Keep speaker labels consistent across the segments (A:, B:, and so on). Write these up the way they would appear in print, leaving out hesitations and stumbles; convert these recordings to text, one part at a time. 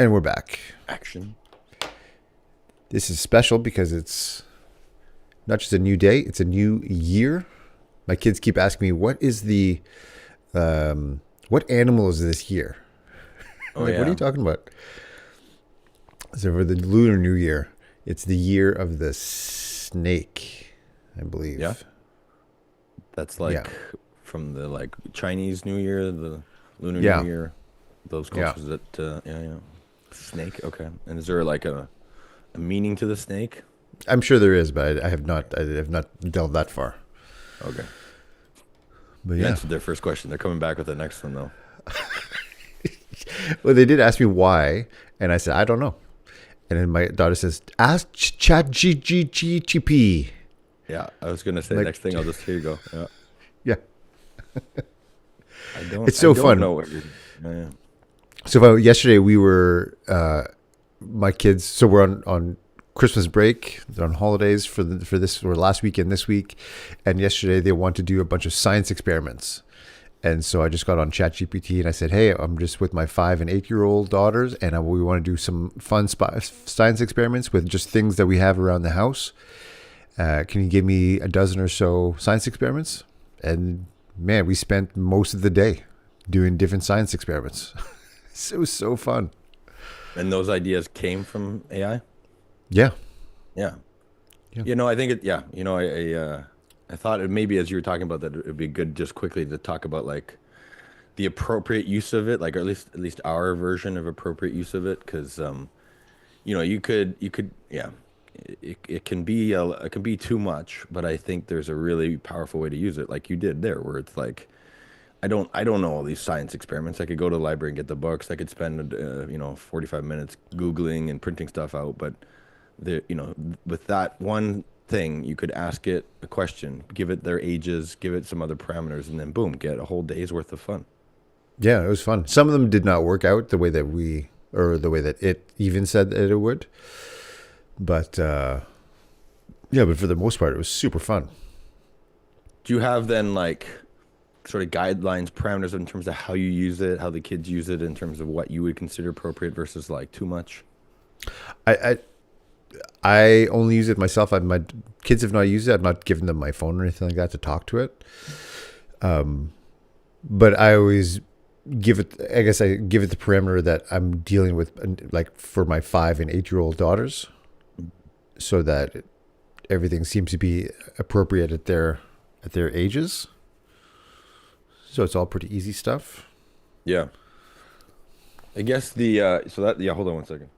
A: And we're back.
B: Action.
A: This is special because it's not just a new day, it's a new year. My kids keep asking me, what animal is this year?
B: Oh,
A: Like,
B: yeah.
A: what are you talking about? So for the Lunar New Year, it's the year of the snake, I believe.
B: Yeah. That's
A: Yeah.
B: from the Chinese New Year, the Lunar New
A: Yeah.
B: Year, those
A: Yeah.
B: cultures that, yeah. Snake. Okay. And is there like a meaning to the snake?
A: I'm sure there is, but I have not delved that far.
B: Okay.
A: But
B: You
A: yeah.
B: answered their first question. They're coming back with the next one though.
A: Well, they did ask me why, and I said, I don't know. And then my daughter says, ask ChatGPT.
B: Yeah. I was gonna say
A: Like-
B: next thing. Here you go. Yeah.
A: Yeah.
B: It's
A: so fun.
B: Know what you're, yeah.
A: So yesterday we were, my kids, so we're on Christmas break, they're on holidays for this, or last weekend, this week. And yesterday they want to do a bunch of science experiments. And so I just got on ChatGPT and I said, hey, I'm just with my 5 and 8-year-old daughters, and we want to do some fun science experiments with just things that we have around the house. Can you give me a dozen or so science experiments? And man, we spent most of the day doing different science experiments. It was so fun.
B: And those ideas came from AI?
A: Yeah.
B: Yeah.
A: Yeah.
B: I think it, yeah, I thought it maybe as you were talking about that, it'd be good just quickly to talk about like the appropriate use of it, like, or at least our version of appropriate use of it. Cause, you could, yeah, it can be, it can be too much, but I think there's a really powerful way to use it. Like you did there, where it's like, I don't know all these science experiments. I could go to the library and get the books. I could spend, 45 minutes Googling and printing stuff out, but with that one thing, you could ask it a question, give it their ages, give it some other parameters, and then boom, get a whole day's worth of fun.
A: Yeah, it was fun. Some of them did not work out the way that it even said that it would. But but for the most part, it was super fun.
B: Do you have then like sort of guidelines, parameters in terms of how you use it, how the kids use it, in terms of what you would consider appropriate versus like too much?
A: I only use it myself. My kids have not used it. I've not given them my phone or anything like that to talk to it. But I always give it, I guess I give it the parameter that I'm dealing with, like for my 5 and 8-year-old daughters, so that everything seems to be appropriate at their ages. So it's all pretty easy stuff.
B: Yeah. I guess hold on one second.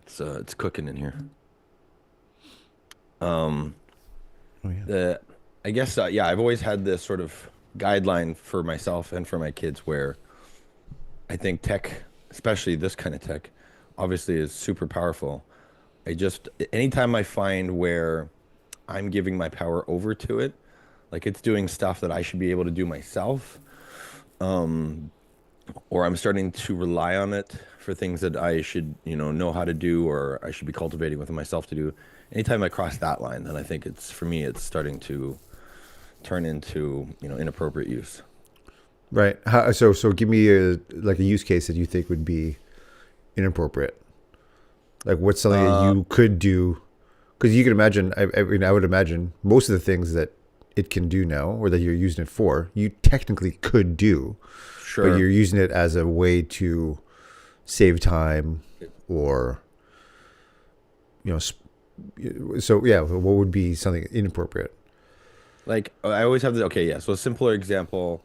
B: It's cooking in here.
A: Oh, yeah.
B: I guess I've always had this sort of guideline for myself and for my kids where I think tech, especially this kind of tech, obviously is super powerful. Anytime I find where I'm giving my power over to it, like it's doing stuff that I should be able to do myself, or I'm starting to rely on it for things that I should, know how to do, or I should be cultivating within myself to do. Anytime I cross that line, then I think for me, it's starting to turn into, inappropriate use.
A: Right. So give me a use case that you think would be inappropriate. Like what's something that you could do? Because you can imagine, I would imagine most of the things that it can do now, or that you're using it for, you technically could do.
B: Sure.
A: But you're using it as a way to save time, or, so yeah, what would be something inappropriate?
B: Like I always have okay, yeah. So a simpler example,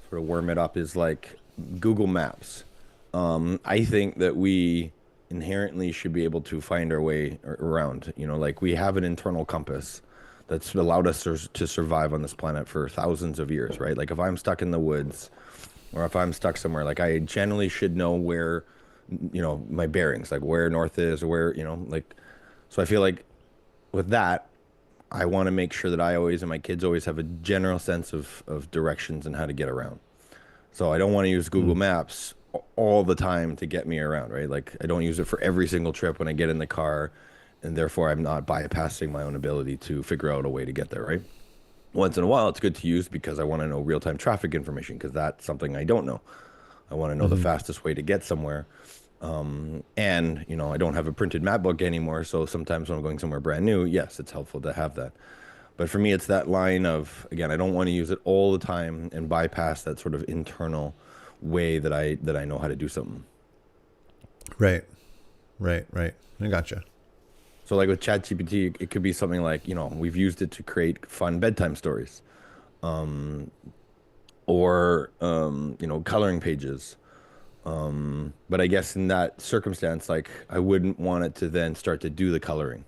B: sort of warm it up, is like Google Maps. I think that we inherently should be able to find our way around. Like we have an internal compass that's allowed us to survive on this planet for thousands of years, right? Like if I'm stuck in the woods, or if I'm stuck somewhere, like I generally should know where, my bearings, like where north is, or where, like, so I feel like with that, I want to make sure that I always, and my kids always, have a general sense of directions and how to get around. So I don't want to use Google Maps all the time to get me around, right? Like I don't use it for every single trip when I get in the car, and therefore I'm not bypassing my own ability to figure out a way to get there, right? Once in a while, it's good to use because I want to know real-time traffic information, because that's something I don't know. I want to know the fastest way to get somewhere. And, I don't have a printed map book anymore. So sometimes when I'm going somewhere brand new, yes, it's helpful to have that. But for me, it's that line of, again, I don't want to use it all the time and bypass that sort of internal way that I know how to do something.
A: Right. Right. Right. I gotcha.
B: So like with ChatGPT, it could be something like, we've used it to create fun bedtime stories, or coloring pages. But I guess in that circumstance, like I wouldn't want it to then start to do the coloring.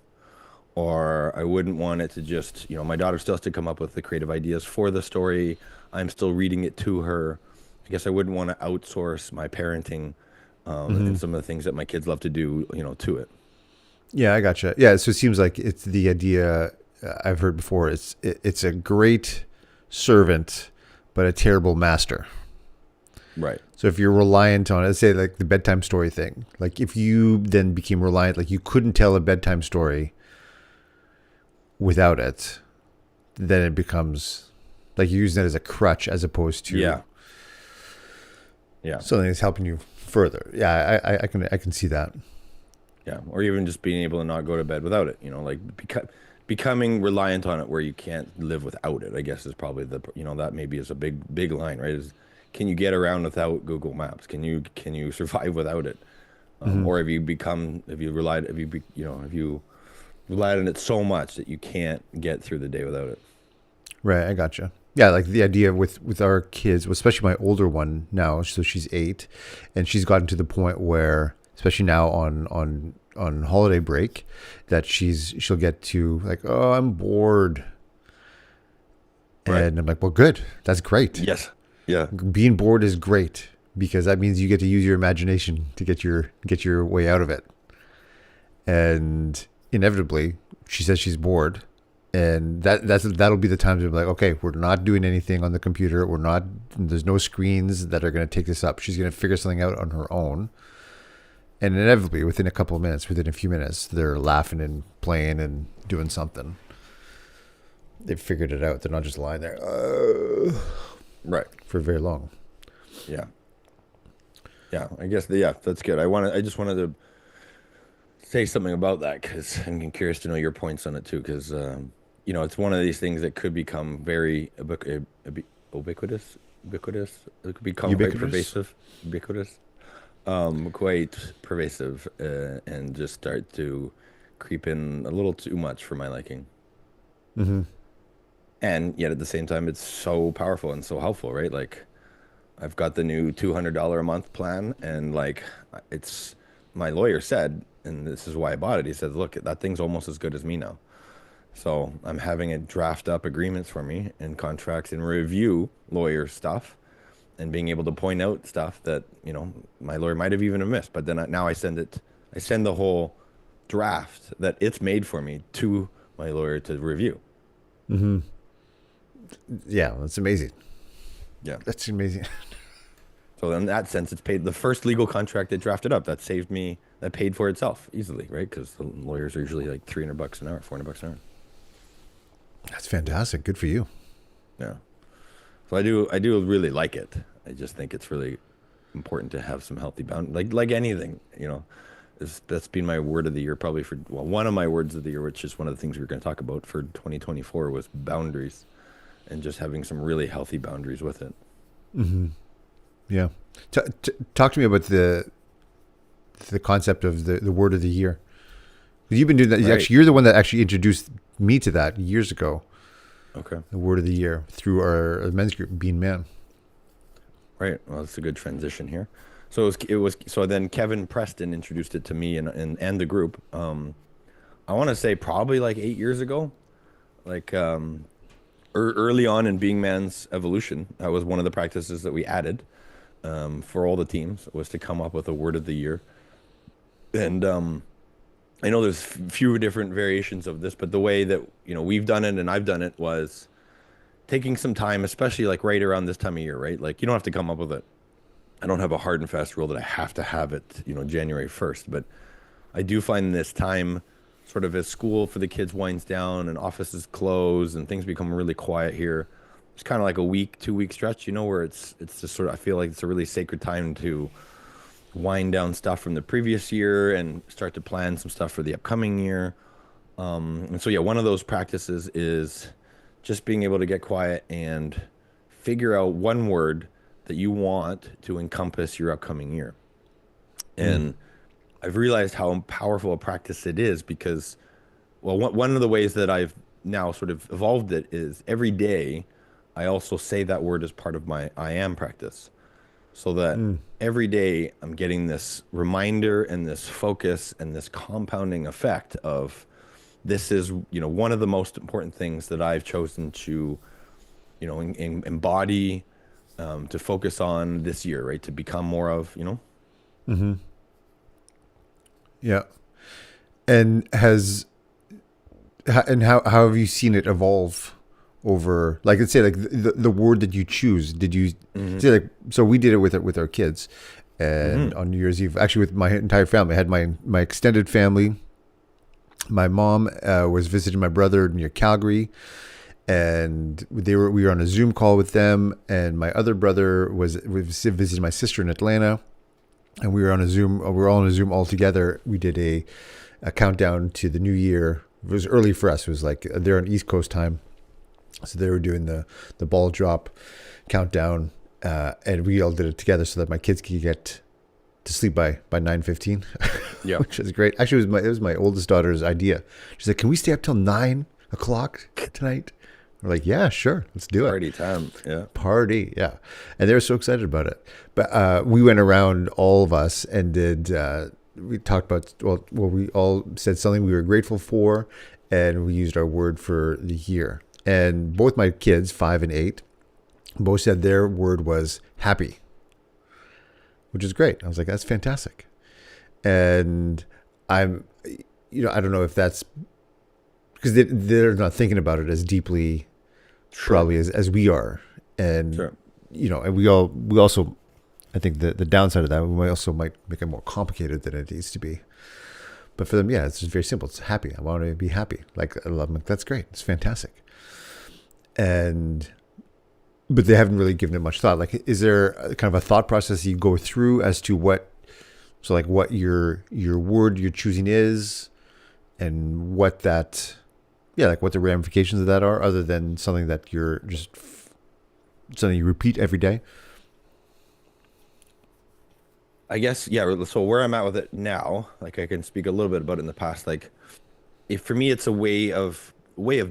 B: Or I wouldn't want it to just, my daughter still has to come up with the creative ideas for the story. I'm still reading it to her. I guess I wouldn't want to outsource my parenting, and
A: Hmm.
B: some of the things that my kids love to do, to it.
A: Yeah, I gotcha. Yeah, so it seems like it's the idea I've heard before. It's a great servant, but a terrible master.
B: Right.
A: So if you're reliant on, let's say like the bedtime story thing, like if you then became reliant, like you couldn't tell a bedtime story without it, then it becomes like you're using it as a crutch as opposed to
B: Yeah. Yeah.
A: something that's helping you further. Yeah, I can see that.
B: Yeah. Or even just being able to not go to bed without it, like becoming reliant on it where you can't live without it, I guess is probably that maybe is a big, big line, right? Is can you get around without Google Maps? Can you survive without it?
A: Hmm.
B: Or have you relied on it so much that you can't get through the day without it?
A: Right, I gotcha. Yeah, like the idea with our kids, especially my older one now, so she's 8, and she's gotten to the point where, especially now on holiday break, that she'll get to like, oh, I'm bored,
B: Right.
A: and I'm like, well, good, that's great.
B: Yes. Yeah.
A: Being bored is great because that means you get to use your imagination to get your way out of it. And inevitably, she says she's bored, and that'll be the time to be like, okay, we're not doing anything on the computer. We're not. There's no screens that are going to take this up. She's going to figure something out on her own, and inevitably, within a couple of minutes, within a few minutes, they're laughing and playing and doing something. They've figured it out. They're not just lying there
B: Right.
A: for very long.
B: Yeah. Yeah. I guess that's good. I just wanted to say something about that because I'm curious to know your points on it too. Because it's one of these things that could become very ubiquitous. Ubiquitous. It could become quite
A: Ubiquitous.
B: pervasive. Ubiquitous. Quite pervasive, and just start to creep in a little too much for my liking.
A: Hmm.
B: And yet at the same time, it's so powerful and so helpful, right? Like I've got the new $200 a month plan, and like it's my lawyer said, and this is why I bought it. He said, "Look, that thing's almost as good as me now." So I'm having it draft up agreements for me and contracts and review lawyer stuff and being able to point out stuff that my lawyer might have even missed. But then now I send the whole draft that it's made for me to my lawyer to review.
A: Hmm. Yeah, that's amazing.
B: Yeah.
A: That's amazing.
B: So in that sense, it's paid the first legal contract that drafted up. That paid for itself easily, right? Because the lawyers are usually like $300 an hour, $400 an hour.
A: That's fantastic. Good for you.
B: Yeah. So I do really like it. I just think it's really important to have some healthy boundaries, like anything, that's been my word of the year probably for, well, one of my words of the year, which is one of the things we were going to talk about for 2024 was boundaries and just having some really healthy boundaries with it.
A: Hmm. Yeah. Talk to me about the concept of the word of the year. You've been doing that.
B: Right.
A: Actually, you're the one that actually introduced me to that years ago.
B: Okay.
A: The word of the year through our men's group, Being Man.
B: Right. Well, it's a good transition here. So then Kevin Preston introduced it to me and the group. I want to say probably like 8 years ago, like early on in Being Man's evolution. That was one of the practices that we added, for all the teams, was to come up with a word of the year. And I know there's few different variations of this, but the way that we've done it and I've done it was taking some time, especially like right around this time of year, right? Like you don't have to come up with it. I don't have a hard and fast rule that I have to have it, January 1st, but I do find this time sort of as school for the kids winds down and offices close and things become really quiet here. It's kind of like a week, 2 week stretch, where it's just sort of, I feel like it's a really sacred time to wind down stuff from the previous year and start to plan some stuff for the upcoming year. And so, yeah, one of those practices is just being able to get quiet and figure out one word that you want to encompass your upcoming year.
A: Mm.
B: And I've realized how powerful a practice it is because, well, one of the ways that I've now sort of evolved it is every day I also say that word as part of my I am practice so that
A: Mm.
B: every day I'm getting this reminder and this focus and this compounding effect of this is, one of the most important things that I've chosen to, embody, to focus on this year, right? To become more of.
A: Mm-hmm. Yeah. And how have you seen it evolve over, like, let's say, like the word that you choose? Did you
B: Hmm.
A: say, like, so we did it with our kids,
B: Hmm.
A: and on New Year's Eve, actually with my entire family. I had my extended family. My mom was visiting my brother near Calgary, and we were on a Zoom call with them, and my other brother was visiting my sister in Atlanta, and we were on a Zoom. We were all on a Zoom all together. We did a countdown to the new year. It was early for us. It was like they're on East Coast time, so they were doing the ball drop countdown, and we all did it together so that my kids could get to sleep by 9:15,
B: Yeah.
A: which is great. Actually, it was my oldest daughter's idea. She's like, "Can we stay up till 9 o'clock tonight?" We're like, "Yeah, sure, let's do it."
B: Party time. Yeah.
A: Party, yeah. And they were so excited about it. But we went around, all of us, and did. We talked about, well, we all said something we were grateful for, and we used our word for the year. And both my kids, 5 and 8, both said their word was happy, which is great. I was like, that's fantastic. And I'm, I don't know if that's because they're not thinking about it as deeply
B: Sure.
A: probably as we are. And
B: Sure.
A: and we also, I think the downside of that, might make it more complicated than it needs to be. But for them, yeah, it's just very simple. It's happy. I want to be happy. Like, I love them. Like, that's great. It's fantastic. And but they haven't really given it much thought. Like, is there kind of a thought process you go through as to what your word you're choosing is, and what that, yeah, like what the ramifications of that are, other than something that you're just something you repeat every day?
B: I guess, yeah. So where I'm at with it now, like I can speak a little bit about it in the past. Like, if for me, it's a way of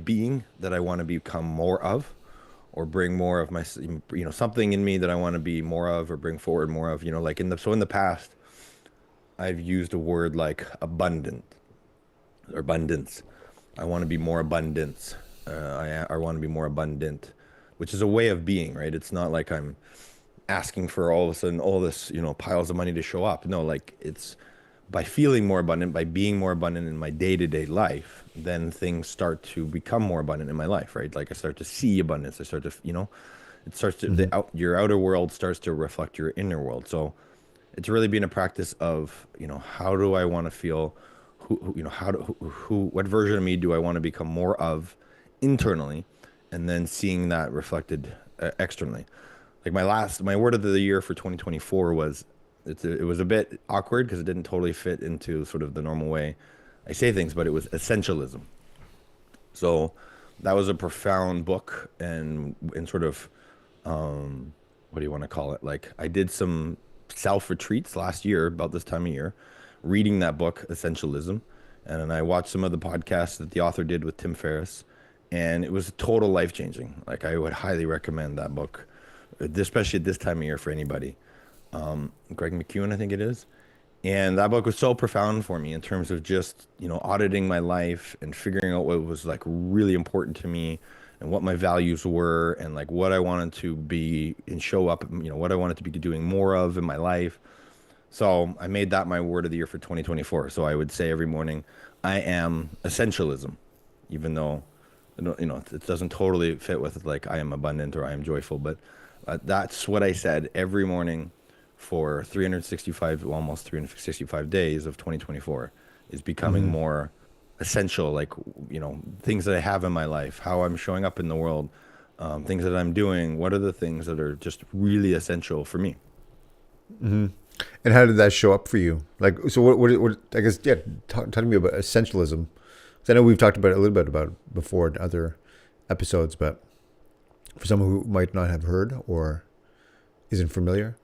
B: being that I want to become more of, or bring more of something in me that I want to be more of, or bring forward more of. Like in the past, I've used a word like abundant or abundance. I want to be more abundance. I want to be more abundant, which is a way of being, right? It's not like I'm asking for all of a sudden all this, piles of money to show up. No, like it's by feeling more abundant, by being more abundant in my day-to-day life, then things start to become more abundant in my life, right? Like I start to see abundance. I start to, it starts to
A: Mm-hmm.
B: your outer world starts to reflect your inner world. So it's really been a practice of, how do I want to feel? What version of me do I want to become more of internally, and then seeing that reflected externally. Like my word of the year for 2024 was, it was a bit awkward because it didn't totally fit into sort of the normal way I say things, but it was essentialism. So that was a profound book, and sort of, what do you want to call it? Like I did some self retreats last year about this time of year, reading that book, Essentialism, and then I watched some of the podcasts that the author did with Tim Ferriss, and it was total life changing. Like I would highly recommend that book, especially at this time of year for anybody. Greg McEwen, I think it is. And that book was so profound for me in terms of just, auditing my life and figuring out what was like really important to me and what my values were and like what I wanted to be and show up, what I wanted to be doing more of in my life. So I made that my word of the year for 2024. So I would say every morning, I am essentialism, even though, it doesn't totally fit with like I am abundant or I am joyful, but that's what I said every morning for 365, well, almost 365 days of 2024 is becoming
A: Mm-hmm.
B: more essential, like, things that I have in my life, how I'm showing up in the world, things that I'm doing. What are the things that are just really essential for me?
A: Mm-hmm. And how did that show up for you? Like, so what I guess, yeah, talk to me about essentialism. 'Cause I know we've talked about it a little bit about before in other episodes, but for someone who might not have heard or isn't familiar.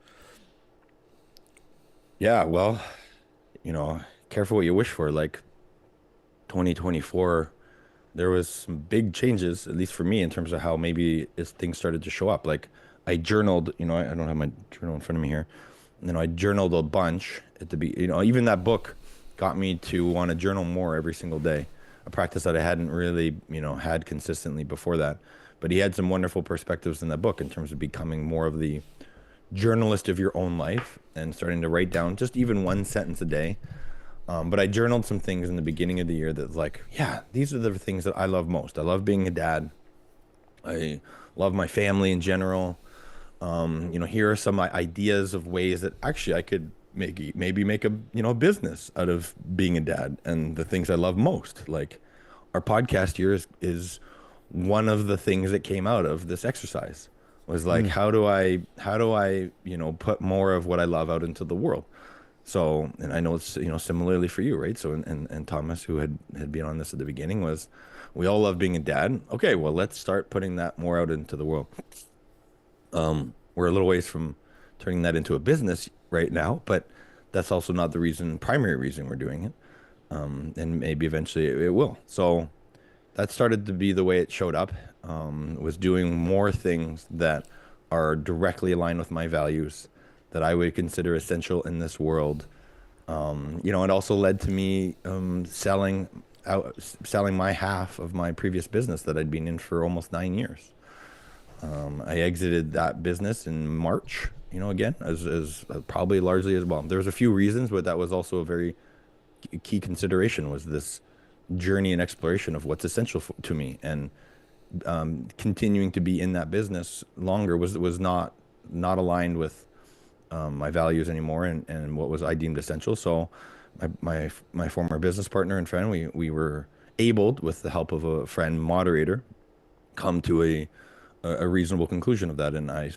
B: Yeah, well, careful what you wish for. Like 2024, there was some big changes, at least for me, in terms of how maybe as things started to show up. Like I journaled, I don't have my journal in front of me here. I journaled a bunch at the be, even that book got me to want to journal more every single day, a practice that I hadn't really, had consistently before that. But he had some wonderful perspectives in that book in terms of becoming more of the journalist of your own life and starting to write down just even one sentence a day. But I journaled some things in the beginning of the year that's like, yeah, these are the things that I love most. I love being a dad. I love my family in general. Here are some ideas of ways that actually I could maybe make a business out of being a dad and the things I love most. Like our podcast here is one of the things that came out of this exercise was like, how do I put more of what I love out into the world? So, and I know it's, similarly for you, right? So, and Thomas, who had been on this at the beginning, was we all love being a dad. Okay, well, let's start putting that more out into the world. We're a little ways from turning that into a business right now, but that's also not the primary reason we're doing it. And maybe eventually it will. So that started to be the way it showed up, was doing more things that are directly aligned with my values that I would consider essential in this world. It also led to me selling my half of my previous business that I'd been in for almost 9 years. I exited that business in March, again, as probably largely as well. There was a few reasons, but that was also a very key consideration was this journey and exploration of what's essential to me. And continuing to be in that business longer was not aligned with my values anymore and what was I deemed essential. So my former business partner and friend, we were able, with the help of a friend moderator, come to a reasonable conclusion of that. And I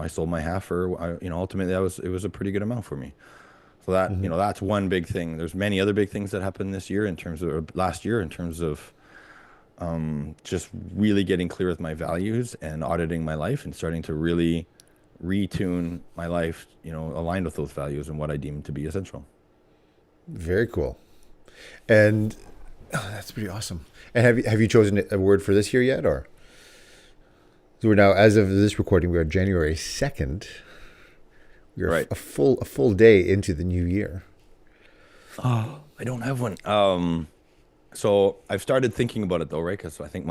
B: sold my half for, ultimately it was a pretty good amount for me. So that, that's one big thing. There's many other big things that happened this year in terms of, or last year in terms of just really getting clear with my values and auditing my life and starting to really retune my life, aligned with those values and what I deem to be essential.
A: Very cool. And that's pretty awesome. And have you chosen a word for this year yet, or? So we're now, as of this recording, we are January 2nd. We are
B: Right.
A: a full day into the new year.
B: Oh, I don't have one. So I've started thinking about it though, right? Because I think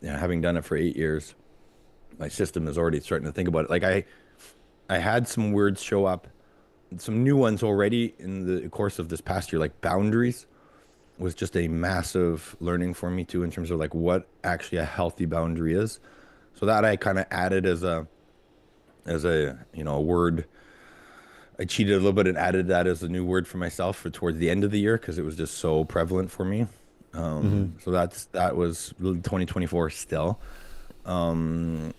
B: having done it for 8 years, my system is already starting to think about it. Like I had some words show up, some new ones already in the course of this past year, like boundaries was just a massive learning for me too, in terms of like what actually a healthy boundary is. So that I kind of added as a word. I cheated a little bit and added that as a new word for myself for towards the end of the year because it was just so prevalent for me. So that was 2024 still. Yeah,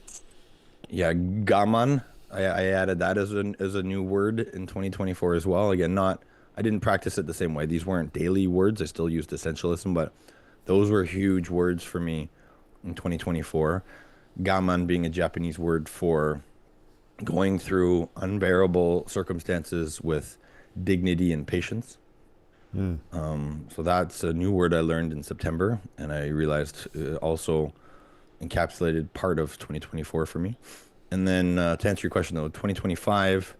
B: gaman. I added that as a new word in 2024 as well. Again, I didn't practice it the same way. These weren't daily words. I still used essentialism, but those were huge words for me in 2024. Gaman being a Japanese word for going through unbearable circumstances with dignity and patience. So that's a new word I learned in September, and I realized also encapsulated part of 2024 for me. And then to answer your question though, 2025,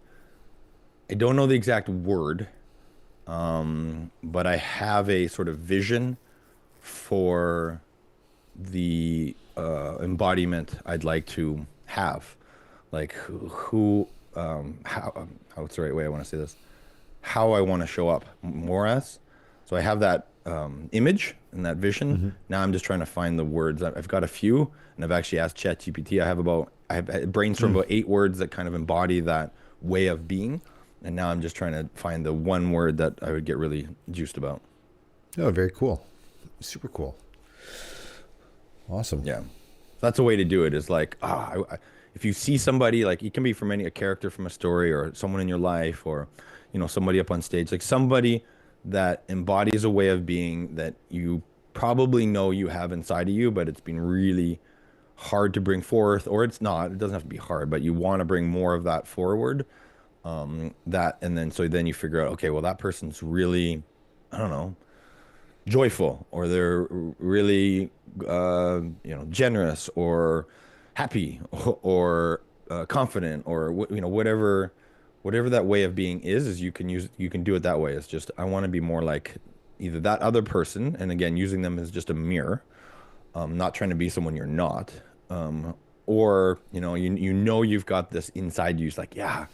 B: I don't know the exact word, but I have a sort of vision for the embodiment I'd like to have. Like what's the right way I want to say this? How I want to show up more as. So I have that image and that vision. Now I'm just trying to find the words. I've got a few, and I've actually asked ChatGPT. I have brainstormed about 8 words that kind of embody that way of being, and now I'm just trying to find the one word that I would get really juiced about.
A: Oh, very cool. Super cool. Awesome.
B: Yeah, that's a way to do it. Is like if you see somebody, like it can be from a character from a story or someone in your life, or somebody up on stage, like somebody that embodies a way of being that you probably know you have inside of you, but it's been really hard to bring forth, or it's not, it doesn't have to be hard, but you want to bring more of that forward. And then so then you figure out, okay, well, that person's really, I don't know, joyful, or they're really generous, or happy, or confident, or whatever that way of being is you can do it that way. It's just, I want to be more like either that other person, and again, using them as just a mirror, not trying to be someone you're not, or you've got this inside you. It's like, yeah,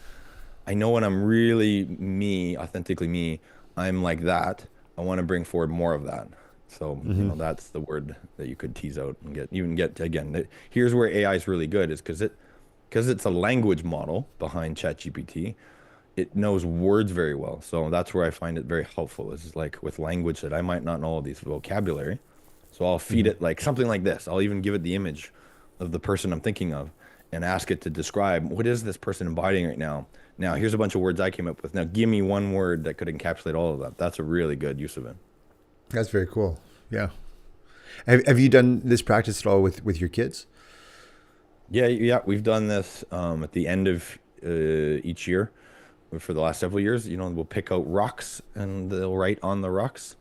B: I know when I'm really me, authentically me, I'm like that. I want to bring forward more of that. So,
A: Mm-hmm.
B: that's the word that you could tease out and get again. Here's where AI is really good, is because it's a language model behind ChatGPT. It knows words very well. So that's where I find it very helpful, is like with language that I might not know all these vocabulary. So I'll feed
A: Mm-hmm.
B: it like something like this. I'll even give it the image of the person I'm thinking of and ask it to describe, what is this person embodying right now? Now, here's a bunch of words I came up with. Now, give me one word that could encapsulate all of that. That's a really good use of it.
A: That's very cool. Yeah. Have you done this practice at all with your kids?
B: Yeah, yeah, we've done this at the end of each year for the last several years. We'll pick out rocks and they'll write on the rocks,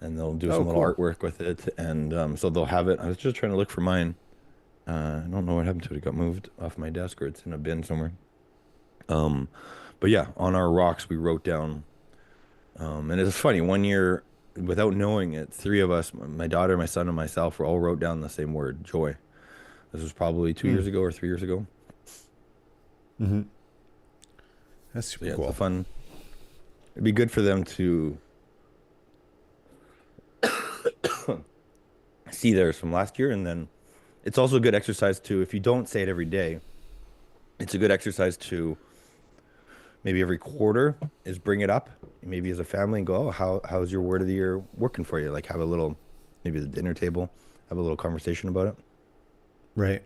B: and they'll do
A: Oh,
B: some little
A: cool.
B: artwork with it. And so they'll have it. I was just trying to look for mine. I don't know what happened to it. It got moved off my desk, or it's in a bin somewhere. Um, but yeah, on our rocks, we wrote down, and it's funny, one year, without knowing it, three of us, my daughter, my son, and myself, were all wrote down the same word, joy. This was probably 2 years
A: Mm.
B: ago or 3 years ago.
A: Mm-hmm. That's
B: So
A: super
B: yeah,
A: cool.
B: it'd be good for them to see theirs from last year. And then it's also a good exercise to, if you don't say it every day, it's a good exercise to maybe every quarter is bring it up, maybe as a family, and go, oh, how's your word of the year working for you? Like have a little, maybe at the dinner table, have a little conversation about it.
A: Right.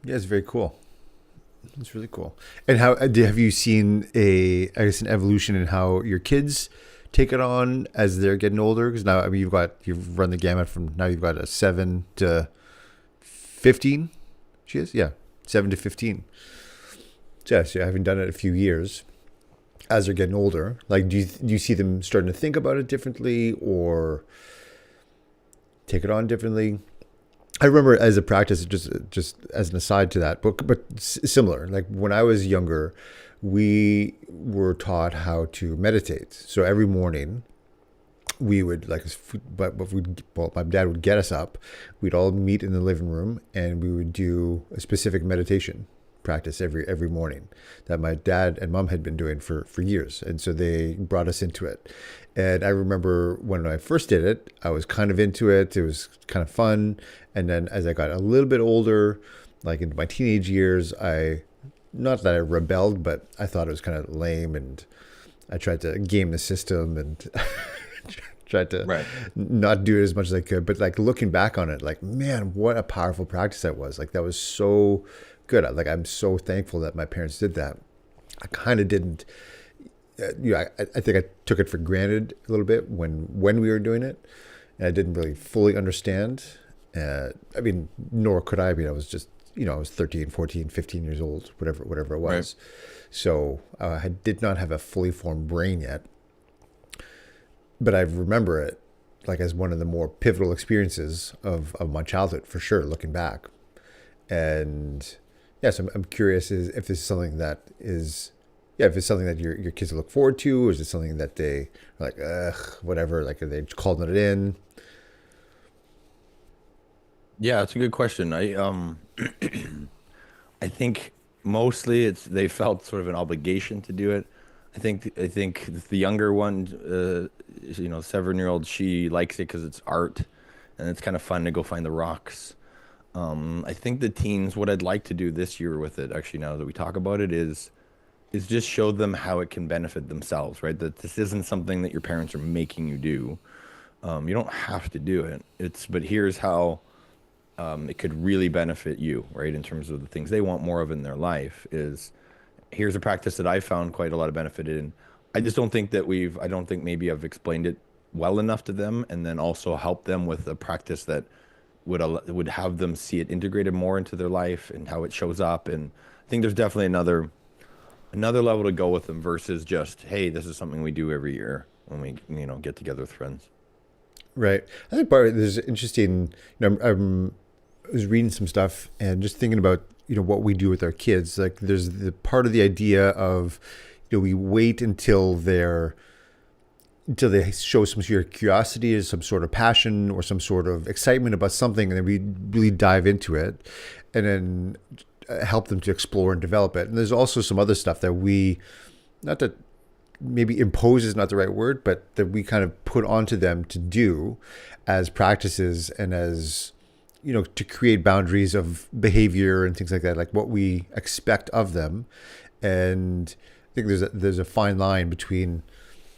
A: Yeah, it's very cool. It's really cool. And have you seen I guess, an evolution in how your kids take it on as they're getting older? Because now, I mean, you've run the gamut from now you've got a 7 to 15. She is, yeah, 7 to 15. So, yeah, so having done it a few years, as they're getting older, like, do you see them starting to think about it differently or take it on differently? I remember as a practice, just as an aside to that, but similar. Like when I was younger, we were taught how to meditate. So every morning we would but my dad would get us up. We'd all meet in the living room and we would do a specific meditation practice every morning that my dad and mom had been doing for years, and so they brought us into it. And I remember when I first did it, I was kind of into it. It was kind of fun. And then as I got a little bit older, like into my teenage years, I not that I rebelled, but I thought it was kind of lame, and I tried to game the system and tried to
B: Right.
A: not do it as much as I could. But like looking back on it, like, man, what a powerful practice that was. Like that was so good. Like I'm so thankful that my parents did that. I kind of didn't. I think I took it for granted a little bit when we were doing it, and I didn't really fully understand. I mean, nor could I. I mean, I was just, I was 13, 14, 15 years old, whatever it
B: Right.
A: was. So I did not have a fully formed brain yet, but I remember it like as one of the more pivotal experiences of my childhood, for sure, looking back. And yes, I'm curious if this is something that is, yeah, if it's something that your kids look forward to, or is it something that they are like, ugh, whatever, like are they calling it in?
B: Yeah, it's a good question. I think mostly it's they felt sort of an obligation to do it. I think the younger one, 7-year-old, she likes it because it's art, and it's kind of fun to go find the rocks. I think the teens, what I'd like to do this year with it, actually, now that we talk about it, is just show them how it can benefit themselves, right? That this isn't something that your parents are making you do. You don't have to do it. But here's how it could really benefit you, right? In terms of the things they want more of in their life is here's a practice that I found quite a lot of benefit in. I just don't think that I don't think maybe I've explained it well enough to them, and then also help them with a practice that would have them see it integrated more into their life and how it shows up. And I think there's definitely another level to go with them versus just, hey, this is something we do every year when we, get together with friends.
A: Right. I think part of it is interesting. I was reading some stuff and just thinking about, what we do with our kids. Like there's the part of the idea of, we wait until they show some sort of curiosity or some sort of passion or some sort of excitement about something, and then we really dive into it and then help them to explore and develop it. And there's also some other stuff that not that maybe impose is not the right word, but that we kind of put onto them to do as practices and as, to create boundaries of behavior and things like that, like what we expect of them. And I think there's a fine line between,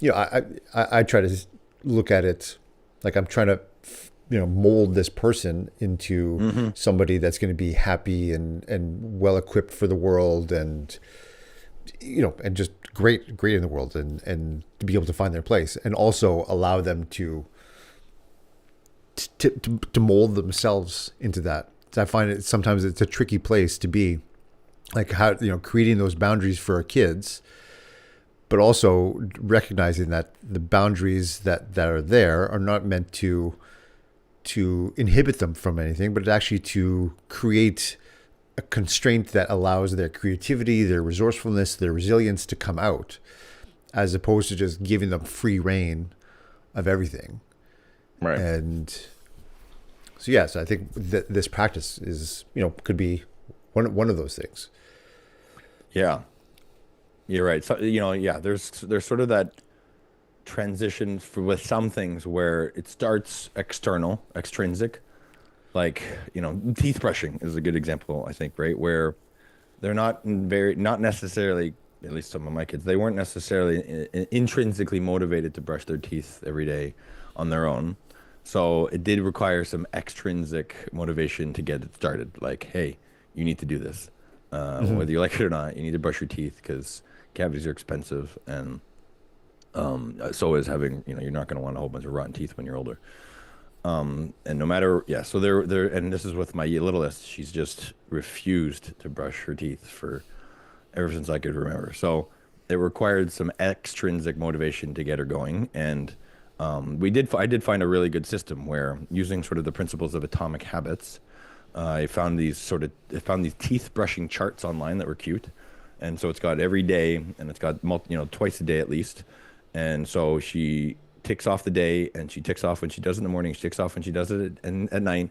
A: I try to look at it like I'm trying to, mold this person into somebody that's going to be happy and well equipped for the world, and, and just great in the world, and to be able to find their place, and also allow them to mold themselves into that. So I find it sometimes it's a tricky place to be, like how, creating those boundaries for our kids, but also recognizing that the boundaries that are there are not meant to inhibit them from anything, but actually to create a constraint that allows their creativity, their resourcefulness, their resilience to come out, as opposed to just giving them free reign of everything.
B: Right.
A: And so, yes, I think that this practice is, could be one of those things.
B: Yeah. You're right. So, yeah, there's sort of that transition with some things where it starts extrinsic, like, teeth brushing is a good example, I think, right? Where they're not necessarily, at least some of my kids, they weren't necessarily intrinsically motivated to brush their teeth every day on their own. So it did require some extrinsic motivation to get it started. Like, hey, you need to do this. Whether you like it or not, you need to brush your teeth because cavities are expensive, and so is having, you're not going to want a whole bunch of rotten teeth when you're older. And no matter, yeah, so and this is with my littlest, she's just refused to brush her teeth for ever since I could remember. So it required some extrinsic motivation to get her going. And I did find a really good system where, using sort of the principles of atomic habits, I found these teeth brushing charts online that were cute. And so it's got every day, and it's got twice a day at least. And so she ticks off the day, and she ticks off when she does it in the morning. She ticks off when she does it at night,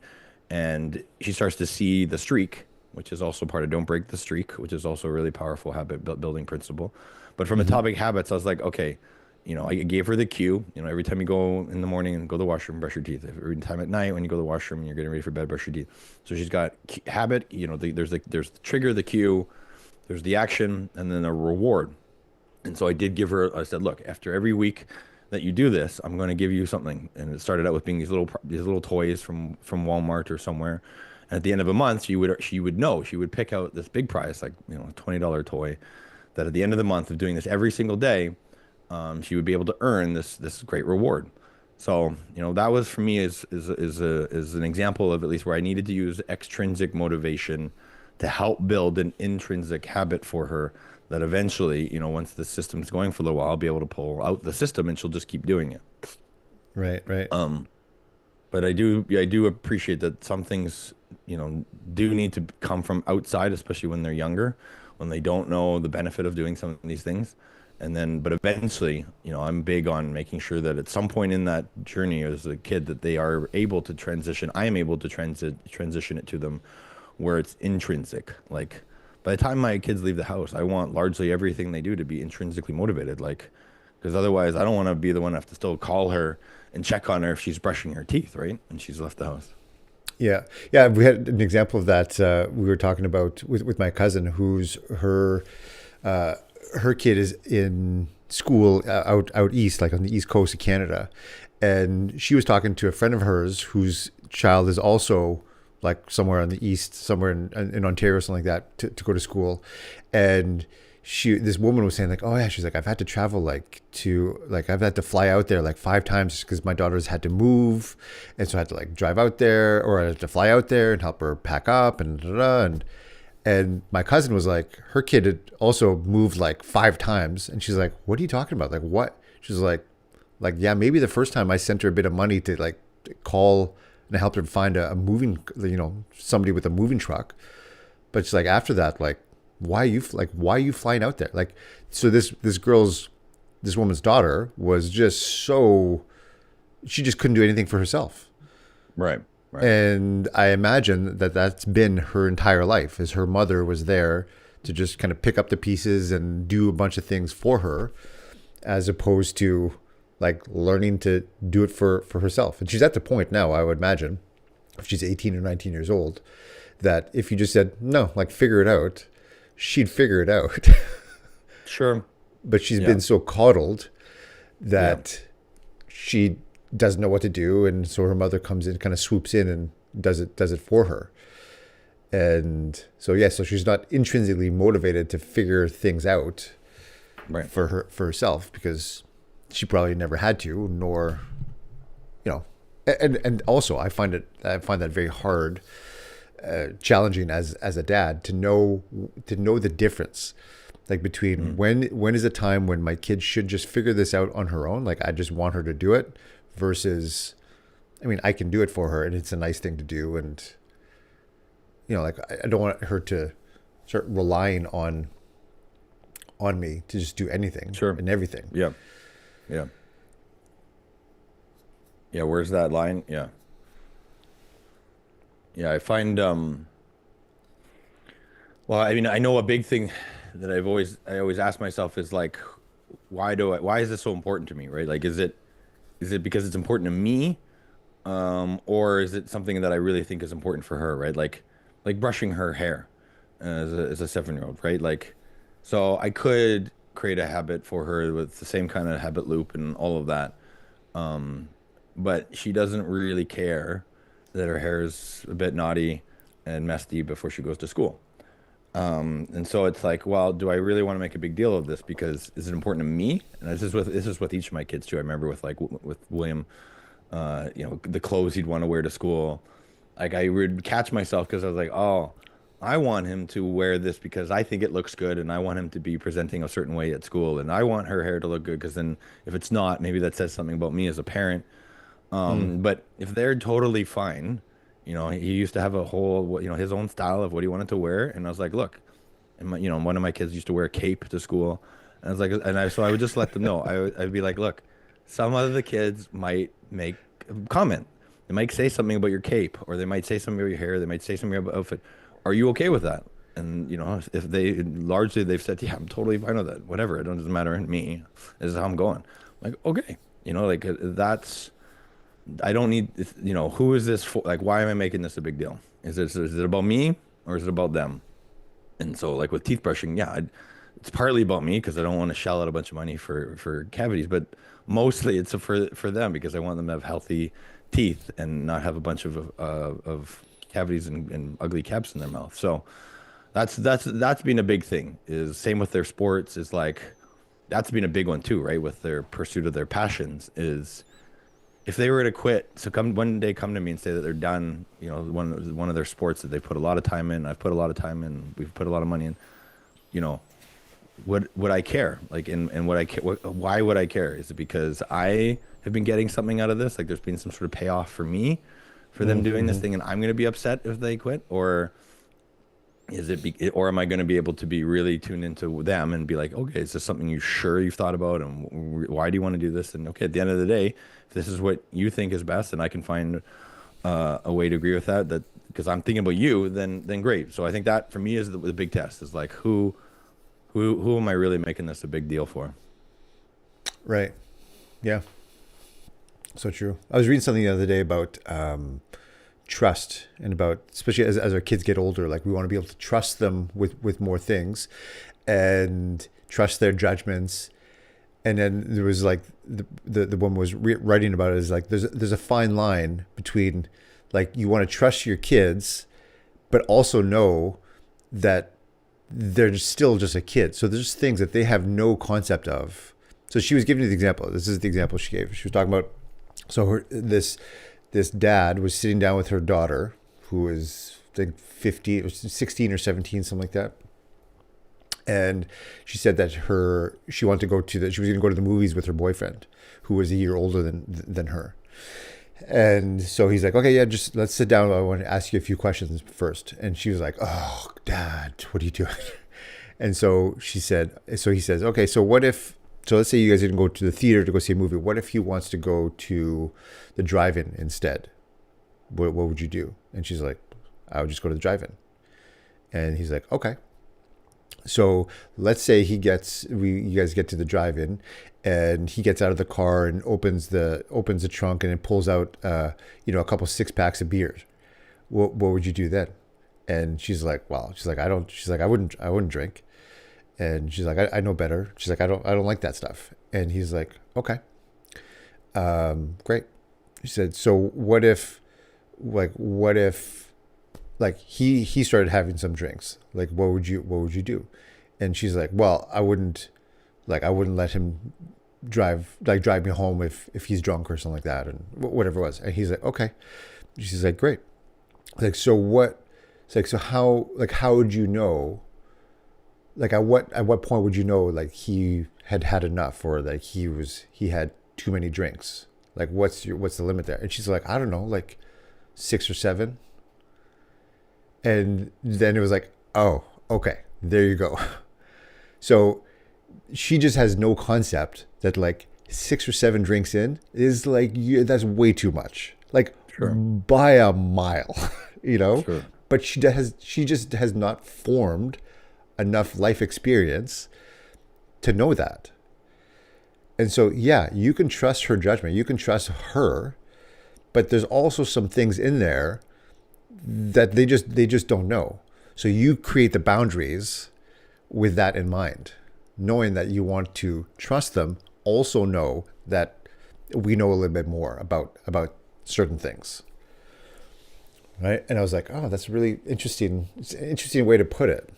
B: and she starts to see the streak, which is also part of don't break the streak, which is also a really powerful habit building principle. But from Atomic Habits, I was like, okay, I gave her the cue. Every time you go in the morning and go to the washroom, brush your teeth. Every time at night when you go to the washroom and you're getting ready for bed, brush your teeth. So she's got habit. There's the trigger, the cue, there's the action, and then a reward. And so I did give her. I said, look, after every week that you do this, I'm going to give you something. And it started out with being these little toys from Walmart or somewhere. And at the end of a month, she would pick out this big prize, like a $20 toy, that at the end of the month of doing this every single day, she would be able to earn this great reward. So that was for me is an example of at least where I needed to use extrinsic motivation to help build an intrinsic habit for her that eventually, once the system's going for a little while, I'll be able to pull out the system and she'll just keep doing it.
A: Right.
B: But I do appreciate that some things, do need to come from outside, especially when they're younger, when they don't know the benefit of doing some of these things. But eventually, I'm big on making sure that at some point in that journey as a kid that they are able to transition. I am able to transition it to them where it's intrinsic. Like, by the time my kids leave the house, I want largely everything they do to be intrinsically motivated. Like, because otherwise I don't want to be the one to have to still call her and check on her if she's brushing her teeth, right? And she's left the house.
A: Yeah. We had an example of that. We were talking about with my cousin, who's her kid is in school out east, like on the east coast of Canada, and she was talking to a friend of hers whose child is also like somewhere on the east, somewhere in Ontario, something like that, to go to school, and this woman was saying like, oh yeah, she's like, I've had to travel I've had to fly out there like 5 times because my daughter's had to move, and so I had to like drive out there, or I had to fly out there and help her pack up and and my cousin was like, her kid had also moved like 5 times, and she's like, what are you talking about? Like what? She's yeah, maybe the first time I sent her a bit of money to like call and I helped her find a moving, somebody with a moving truck, but she's like, after that, like, why are you flying out there? Like, so this woman's daughter was just she just couldn't do anything for herself.
B: Right. Right.
A: And I imagine that that's been her entire life, is her mother was there to just kind of pick up the pieces and do a bunch of things for her, as opposed to like learning to do it for herself. And she's at the point now, I would imagine, if she's 18 or 19 years old, that if you just said, no, like figure it out, she'd figure it out.
B: Sure.
A: But she's been so coddled that she doesn't know what to do. And so her mother comes in, kind of swoops in and does it for her. And so, so she's not intrinsically motivated to figure things out for herself, because she probably never had to, nor, and also I find that very hard, challenging as a dad to know the difference, like between when is a time when my kid should just figure this out on her own, like I just want her to do it, versus, I mean, I can do it for her and it's a nice thing to do, and like I don't want her to start relying on me to just do anything and everything.
B: Yeah, where's that line? I find well, I mean, I know a big thing that I always ask myself is like, why is this so important to me, right? Like, is it because it's important to me, or is it something that I really think is important for her, right? Like brushing her hair as a 7-year-old, right? Like, so I could create a habit for her with the same kind of habit loop and all of that, but she doesn't really care that her hair is a bit naughty and messy before she goes to school. And so it's like, well, do I really want to make a big deal of this? Because is it important to me? And this is with each of my kids too. I remember with William, the clothes he'd want to wear to school. Like I would catch myself because I was like, oh, I want him to wear this because I think it looks good, and I want him to be presenting a certain way at school, and I want her hair to look good, because then if it's not, maybe that says something about me as a parent. But if they're totally fine, he used to have a whole, his own style of what he wanted to wear. And I was like, look, and one of my kids used to wear a cape to school. And I was like, so I would just let them know. I'd be like, look, some of the kids might make a comment. They might say something about your cape, or they might say something about your hair. They might say something about your outfit. Are you okay with that? And, if they've said, yeah, I'm totally fine with that. Whatever. It doesn't matter to me. This is how I'm going. I'm like, okay. That's, I don't need, who is this for? Like, why am I making this a big deal? Is it about me, or is it about them? And so, like with teeth brushing, it's partly about me because I don't want to shell out a bunch of money for cavities, but mostly it's for them, because I want them to have healthy teeth and not have a bunch of cavities and ugly caps in their mouth. So that's been a big thing. Is same with their sports. Is like, that's been a big one too, right? With their pursuit of their passions, is if they were to quit, so one day come to me and say that they're done, one of their sports that they put a lot of time in, I've put a lot of time in, we've put a lot of money in, would I care? Like, and why would I care? Is it because I have been getting something out of this? Like, there's been some sort of payoff for me, for them doing this thing, and I'm going to be upset if they quit? Or or am I going to be able to be really tuned into them and be like, okay, is this something you've thought about, and why do you want to do this? And okay, at the end of the day, if this is what you think is best, and I can find a way to agree with that because I'm thinking about you, then great. So I think that for me is the big test, is like, who am I really making this a big deal for?
A: Right. Yeah. So true. I was reading something the other day about trust, and about, especially as our kids get older, like we want to be able to trust them with more things, and trust their judgments. And then there was like the woman was writing about it, is like there's a fine line between, like, you want to trust your kids, but also know that they're still just a kid. So there's things that they have no concept of. So she was giving me the example. This is the example she gave. She was talking about, so this dad was sitting down with her daughter, who was I think 15, it was 16 or 17, something like that. And she said that she wanted to she was going to go to the movies with her boyfriend, who was a year older than her. And so he's like, okay, yeah, just let's sit down. I want to ask you a few questions first. And she was like, oh, Dad, what are you doing? And so he says, okay, so let's say you guys didn't go to the theater to go see a movie. What if he wants to go to the drive-in instead? What would you do? And she's like, I would just go to the drive-in. And he's like, okay. So let's say you guys get to the drive-in, and he gets out of the car and opens the trunk and it pulls out a couple 6-packs of beers. What would you do then? And she's like, I wouldn't drink. And she's like, I know better. She's like, I don't like that stuff. And he's like, okay, great. She said, so what if he started having some drinks? Like, what would you do? And she's like, well, I wouldn't let him drive me home if he's drunk or something like that, and whatever it was. And he's like, okay. She's like, great. Like, so what? It's like, so how would you know? Like, at what point would you know, like, he had enough, or like he had too many drinks? Like, what's the limit there? And she's like, I don't know, like 6 or 7. And then it was like, oh, okay, there you go. So she just has no concept that like 6 or 7 drinks in is like, that's way too much. Like, sure, by a mile, Sure. But she just has not formed enough life experience to know that. And so, yeah, you can trust her judgment. You can trust her, but there's also some things in there that they just don't know. So you create the boundaries with that in mind, knowing that you want to trust them. Also know that we know a little bit more about certain things, right? And I was like, oh, that's really interesting. It's an interesting way to put it.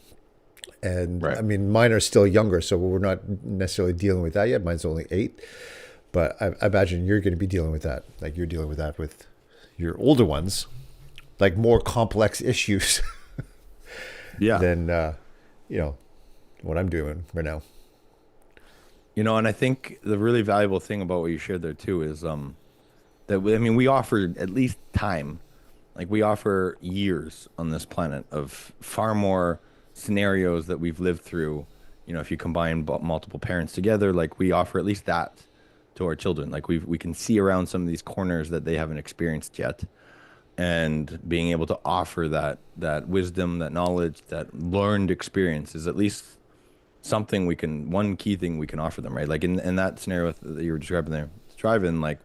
A: And right. I mean, mine are still younger, so we're not necessarily dealing with that yet. Mine's only 8, but I imagine you're going to be dealing with that. Like, you're dealing with that with your older ones, like more complex issues.
B: Yeah.
A: Than what I'm doing right now.
B: And I think the really valuable thing about what you shared there too is we offer at least time, like we offer years on this planet of far more scenarios that we've lived through. If you combine multiple parents together, like we offer at least that to our children. Like we can see around some of these corners that they haven't experienced yet, and being able to offer that wisdom, that knowledge, that learned experience is at least something one key thing we can offer them, right? Like in that scenario that you were describing there, driving, like,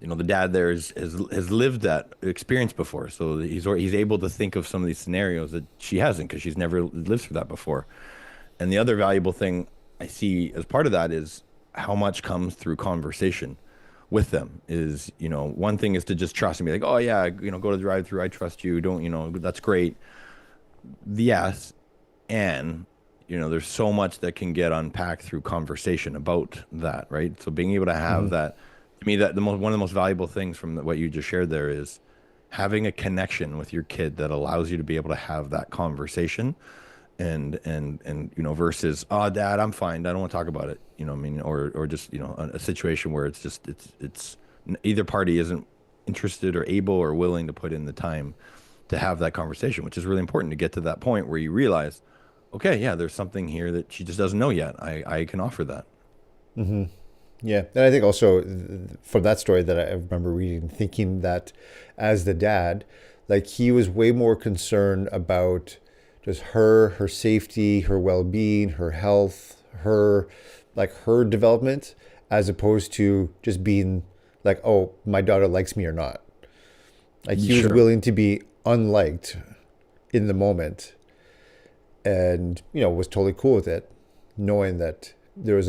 B: the dad there has lived that experience before, so he's able to think of some of these scenarios that she hasn't, because she's never lived through that before. And the other valuable thing I see as part of that is how much comes through conversation with them. Is, one thing is to just trust and be like, oh yeah, go to the drive-through, I trust you, don't, that's great. Yes. And there's so much that can get unpacked through conversation about that, right? So being able to have that, to me, that one of the most valuable things from what you just shared there is having a connection with your kid that allows you to be able to have that conversation, and versus, oh, Dad, I'm fine, I don't want to talk about it, or just a situation where it's just it's either party isn't interested or able or willing to put in the time to have that conversation, which is really important to get to that point where you realize, okay, yeah, there's something here that she just doesn't know yet. I can offer that.
A: Mm-hmm. Yeah. And I think also from that story that I remember reading, thinking that as the dad, like, he was way more concerned about just her safety, her well-being, her health, her development, as opposed to just being like, oh, my daughter likes me or not. Like, he was willing to be unliked in the moment, and was totally cool with it, knowing that there's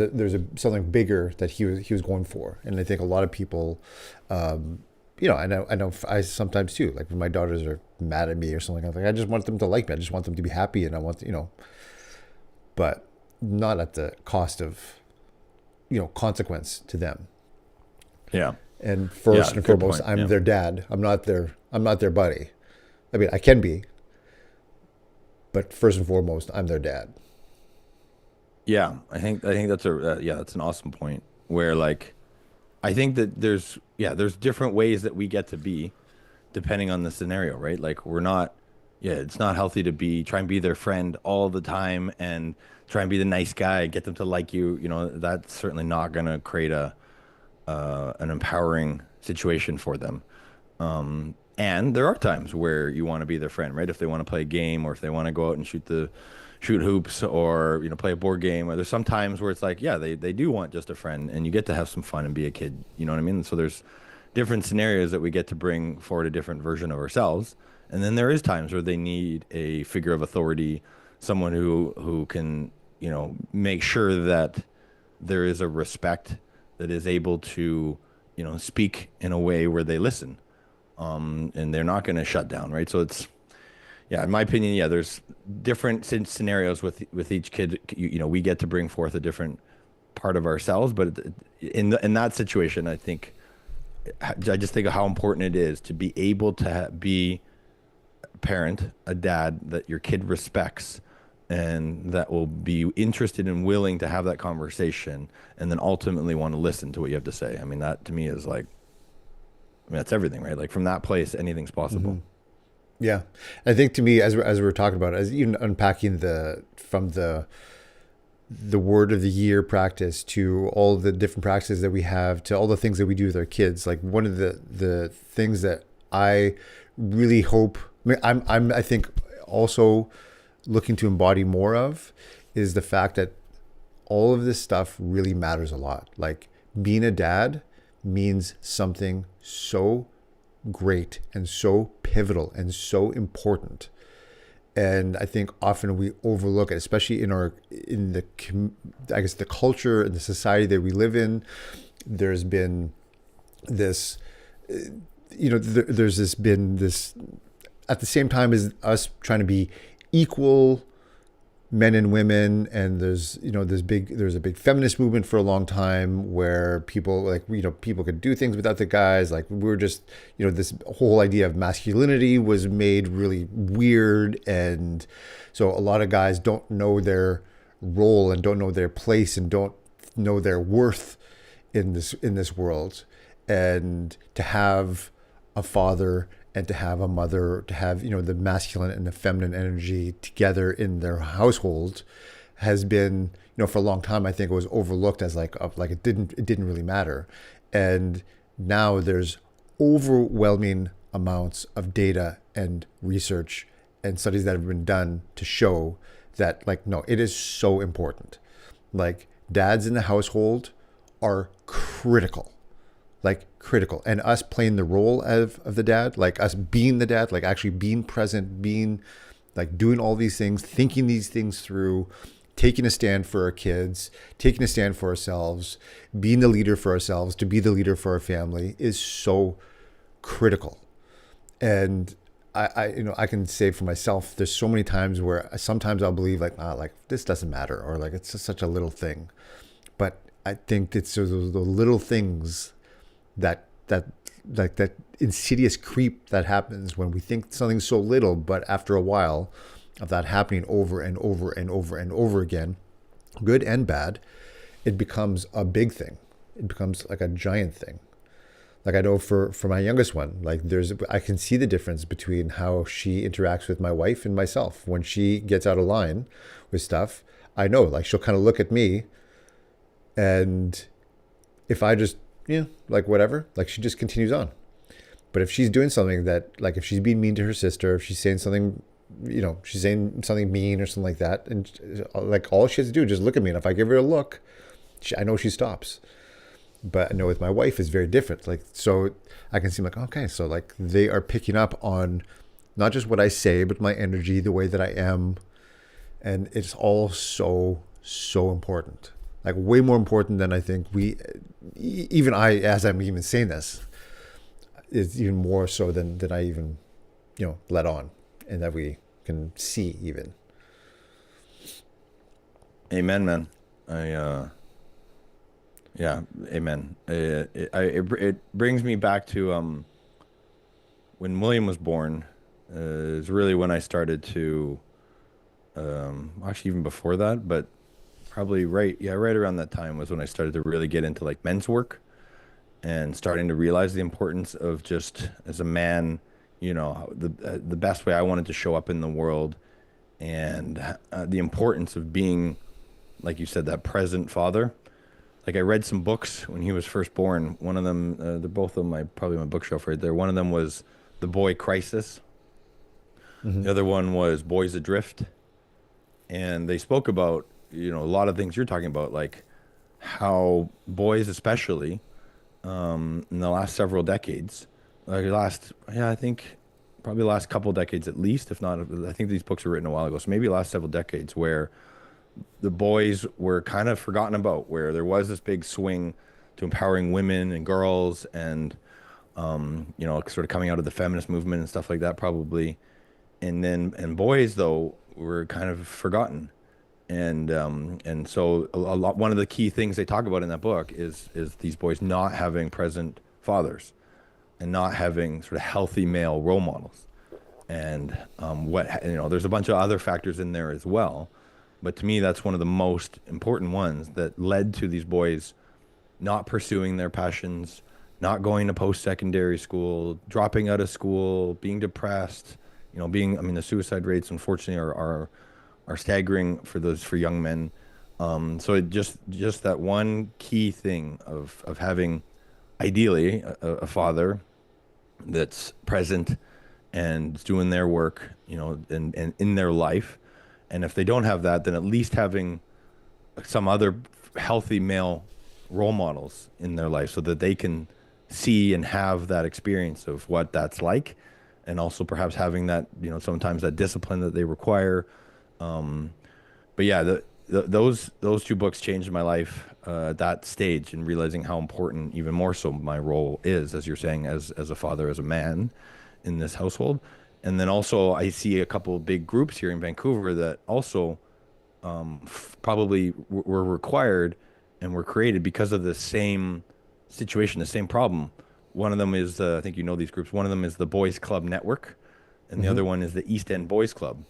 A: something bigger that he was going for. And I think a lot of people I sometimes too, like when my daughters are mad at me or something, I'm like, I just want them to like me. I just want them to be happy. And I want, but not at the cost of, consequence to them.
B: Yeah.
A: And
B: Yeah.
A: first and
B: Good
A: foremost,
B: point.
A: I'm
B: Yeah.
A: their dad. I'm not their buddy. I mean, I can be, but first and foremost, I'm their dad.
B: Yeah. I think that's that's an awesome point where like, I think that there's different ways that we get to be depending on the scenario, right? Like we're not, yeah, it's not healthy to try and be their friend all the time and try and be the nice guy, get them to like you. You know, that's certainly not going to create an empowering situation for them. And there are times where you want to be their friend, right? If they want to play a game or if they want to go out and shoot hoops or play a board game. Or there's some times where it's like, yeah, they do want just a friend, and you get to have some fun and be a kid. You know what I mean? So there's different scenarios that we get to bring forward a different version of ourselves. And then there is times where they need a figure of authority, someone who can make sure that there is a respect that is able to speak in a way where they listen, and they're not going to shut down, right? So it's, yeah, in my opinion, yeah, there's different scenarios with each kid. We get to bring forth a different part of ourselves, but in that situation, I just think of how important it is to be able to be a parent, a dad that your kid respects and that will be interested and willing to have that conversation and then ultimately want to listen to what you have to say. I mean, that to me is like, that's everything, right? Like from that place, anything's possible.
A: Yeah, I think to me, as we were talking about, as even unpacking from the word of the year practice to all the different practices that we have to all the things that we do with our kids, like one of the things that I really hope, I think also looking to embody more of is the fact that all of this stuff really matters a lot. Like being a dad means something so great and so pivotal and so important. And I think often we overlook it, especially in the I guess the culture and the society that we live in. There's been this, there's been this at the same time as us trying to be equal men and women, and there's a big feminist movement for a long time where people people could do things without the guys. Like we're just this whole idea of masculinity was made really weird, and so a lot of guys don't know their role and don't know their place and don't know their worth in this world. And to have a father and to have a mother, to have the masculine and the feminine energy together in their household has been for a long time, I think it was overlooked as like it didn't really matter. And now there's overwhelming amounts of data and research and studies that have been done to show that no, it is so important. Like dads in the household are critical, and us playing the role of the dad, like us being the dad, like actually being present, being like doing all these things, thinking these things through, taking a stand for our kids, taking a stand for ourselves, being the leader for ourselves, to be the leader for our family is so critical. And I can say for myself, there's so many times where sometimes I'll believe like this doesn't matter, or like it's just such a little thing. But I think it's those the little things that insidious creep that happens when we think something's so little, but after a while of that happening over and over and over and over again, good and bad, it becomes a big thing. It becomes like a giant thing. Like I know for my youngest one, like I can see the difference between how she interacts with my wife and myself. When she gets out of line with stuff, I know like she'll kind of look at me, and if I just like whatever, like she just continues on. But if she's doing something that, like if she's being mean to her sister, if she's saying something, she's saying something mean or something like that, and like all she has to do is just look at me. And if I give her a look, I know she stops. But I know with my wife is very different. Like, so I can see like, okay, so like they are picking up on not just what I say, but my energy, the way that I am. And it's all so, so important. Like way more important than I think even I, as I'm even saying this, is even more so than I even, let on, and that we can see even.
B: Amen, man. I yeah, amen. It brings me back to when William was born. Is really when I started to actually even before that, but probably right around that time was when I started to really get into like men's work and starting to realize the importance of just as a man, the best way I wanted to show up in the world, and the importance of being, like you said, that present father. Like I read some books when he was first born. One of them, they're both on my probably my bookshelf right there. One of them was The Boy Crisis.
A: Mm-hmm.
B: The other one was Boys Adrift, and they spoke about a lot of things you're talking about, like how boys, especially in the last several decades, like last, yeah, I think probably the last couple decades at least, if not, I think these books were written a while ago, so maybe the last several decades, where the boys were kind of forgotten about, where there was this big swing to empowering women and girls, and sort of coming out of the feminist movement and stuff like that, probably. And boys though were kind of forgotten, and so a lot. One of the key things they talk about in that book is these boys not having present fathers and not having sort of healthy male role models. And there's a bunch of other factors in there as well, but to me, that's one of the most important ones that led to these boys not pursuing their passions, not going to post-secondary school, dropping out of school, being depressed, I mean, the suicide rates, unfortunately, are staggering for young men. So it just that one key thing of having ideally a father that's present and doing their work, and in their life. And if they don't have that, then at least having some other healthy male role models in their life so that they can see and have that experience of what that's like, and also perhaps having that, sometimes that discipline that they require. But yeah, those two books changed my life at that stage, and realizing how important, even more so, my role is, as you're saying, as a father, as a man in this household. And then also I see a couple of big groups here in Vancouver that also probably were required and were created because of the same situation, the same problem. One of them is, I think you know these groups. One of them is the Boys Club Network, and the
A: Mm-hmm.
B: other one is the East End Boys Club.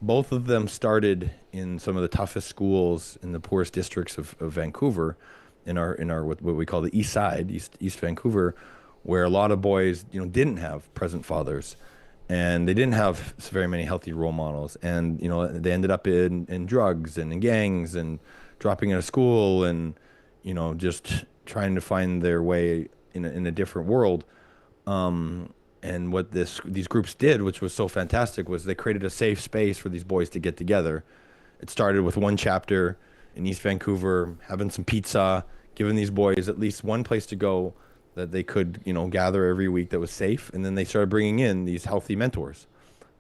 B: Both of them started in some of the toughest schools in the poorest districts of Vancouver, in our what we call the East Side, East Vancouver, where a lot of boys, didn't have present fathers, and they didn't have very many healthy role models, and they ended up in drugs and in gangs and dropping out of school, and just trying to find their way in a different world. And what these groups did, which was so fantastic, was they created a safe space for these boys to get together. It started with one chapter in East Vancouver, having some pizza, giving these boys at least one place to go that they could, gather every week that was safe. And then they started bringing in these healthy mentors.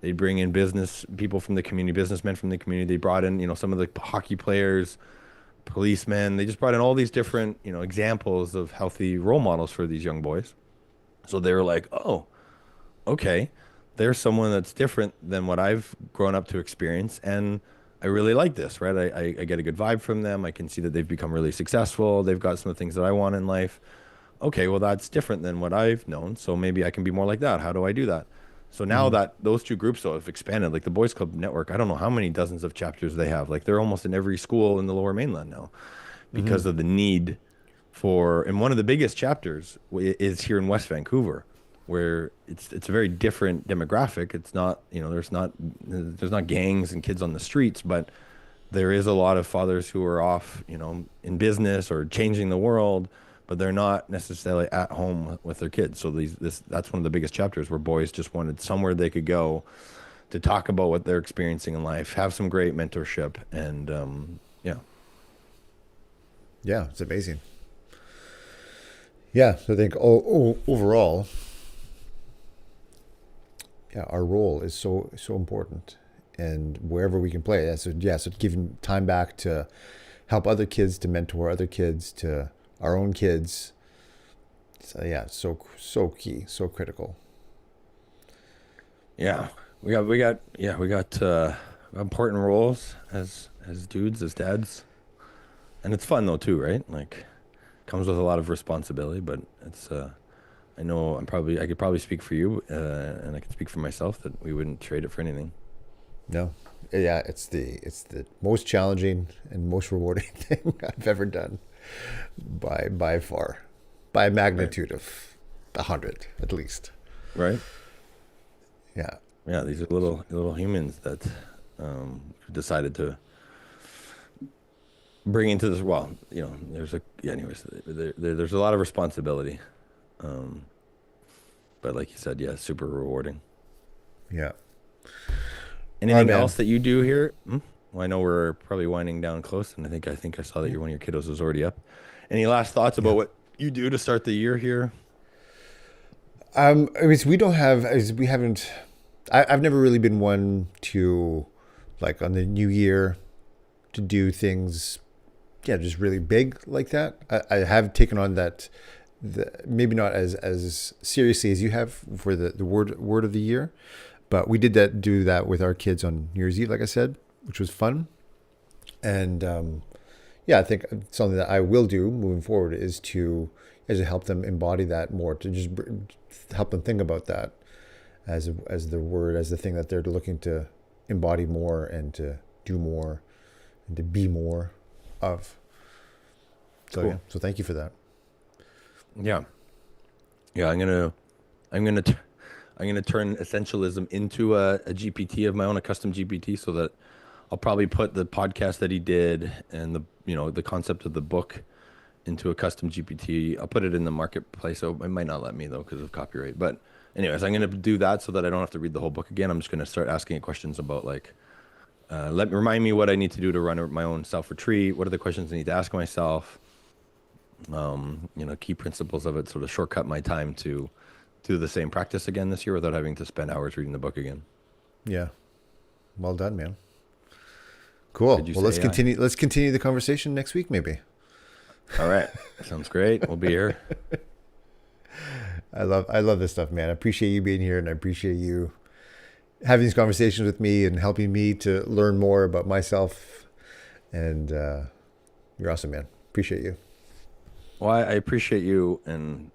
B: They'd bring in business people from the community, businessmen from the community. They brought in, some of the hockey players, policemen. They just brought in all these different, examples of healthy role models for these young boys. So they were like, oh, okay, there's someone that's different than what I've grown up to experience, and I really like this, right? I get a good vibe from them. I can see that they've become really successful. They've got some of the things that I want in life. Okay, well, that's different than what I've known, so maybe I can be more like that. How do I do that? So now
A: Mm-hmm.
B: that those two groups though have expanded, like the Boys Club Network, I don't know how many dozens of chapters they have. Like they're almost in every school in the Lower Mainland now
A: Mm-hmm.
B: because of the need for, and one of the biggest chapters is here in West Vancouver, where it's a very different demographic. It's not, there's not gangs and kids on the streets, but there is a lot of fathers who are off, in business or changing the world, but they're not necessarily at home with their kids. So that's one of the biggest chapters, where boys just wanted somewhere they could go to talk about what they're experiencing in life, have some great mentorship, and yeah.
A: Yeah, it's amazing. Yeah, so I think overall, yeah, our role is so important, and wherever we can play. So giving time back to help other kids, to mentor other kids, to our own kids, So yeah, so key, so critical.
B: Yeah, we got important roles as dudes, as dads, and it's fun though too, right? Like, comes with a lot of responsibility, but it's I know I could probably speak for you, and I could speak for myself that we wouldn't trade it for anything.
A: No, yeah, it's the most challenging and most rewarding thing I've ever done by far, by a
B: Right.
A: magnitude of 100 at least.
B: Right.
A: Yeah.
B: Yeah, these are little humans that decided to bring into this. Well, there's a yeah, anyways, there's a lot of responsibility. Um, but like you said, yeah, super rewarding.
A: Yeah. All right,
B: Anything
A: man.
B: else that you do here? Hmm? Well, I know we're probably winding down close, and I think I saw that
A: Yeah.
B: one of your kiddos was already up. Any last thoughts
A: Yeah.
B: about what you do to start the year here?
A: I mean, we don't have, we haven't, I've never really been one to, like, on the new year to do things, yeah, just really big like that. I have taken on that, maybe not as seriously as you have for the word of the year, but we did do that with our kids on New Year's Eve, like I said, which was fun. And yeah, I think something that I will do moving forward is to help them embody that more, to just help them think about that as the word, as the thing that they're looking to embody more and to do more and to be more of. So yeah,
B: Cool.
A: so thank you for that.
B: Yeah, yeah. I'm gonna t I'm gonna turn essentialism into a GPT of my own, a custom GPT, so that I'll probably put the podcast that he did and the concept of the book into a custom GPT. I'll put it in the marketplace. So it might not let me though because of copyright. But anyways, I'm gonna do that so that I don't have to read the whole book again. I'm just gonna start asking it questions about like, remind me what I need to do to run my own self retreat. What are the questions I need to ask myself? Key principles of it, sort of shortcut my time to do the same practice again this year without having to spend hours reading the book again.
A: Yeah, well done, man.
B: Good
A: Cool.
B: use
A: Well,
B: of AI.
A: let's continue the conversation next week, maybe.
B: All right. Sounds great. We'll be here.
A: I love this stuff, man. I appreciate you being here, and I appreciate you having these conversations with me and helping me to learn more about myself. And you're awesome, man. Appreciate you.
B: Well, I appreciate you and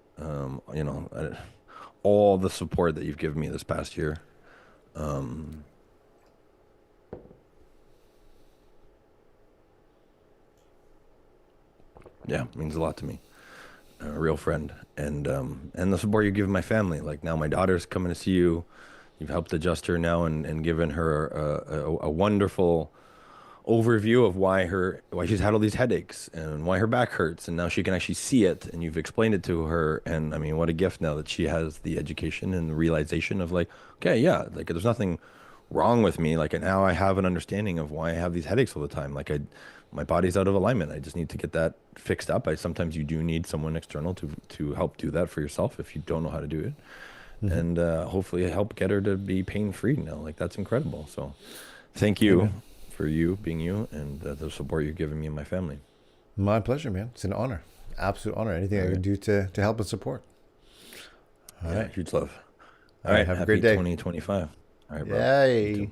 B: all the support that you've given me this past year. Um, yeah, means a lot to me. A real friend, and the support you give my family. Like now, my daughter's coming to see you. You've helped adjust her now and given her a wonderful overview of why she's had all these headaches and why her back hurts, and now she can actually see it, and you've explained it to her. And I mean, what a gift now that she has the education and the realization of like, okay, yeah, like there's nothing wrong with me. Like now I have an understanding of why I have these headaches all the time. My body's out of alignment. I just need to get that fixed up. I sometimes you do need someone external to help do that for yourself if you don't know how to do it,
A: Mm-hmm.
B: and hopefully help get her to be pain free now. Like that's incredible. So thank
A: Hey,
B: you
A: man.
B: for you being you and the support you've given me and my family.
A: My pleasure, man. It's an honor. Absolute honor. Anything
B: All
A: I can
B: right.
A: do to help and support. All
B: Yeah,
A: right.
B: huge love.
A: All
B: All
A: right.
B: right.
A: Have a
B: Happy
A: great day.
B: 2025. All right, bro. You too.
A: Yay.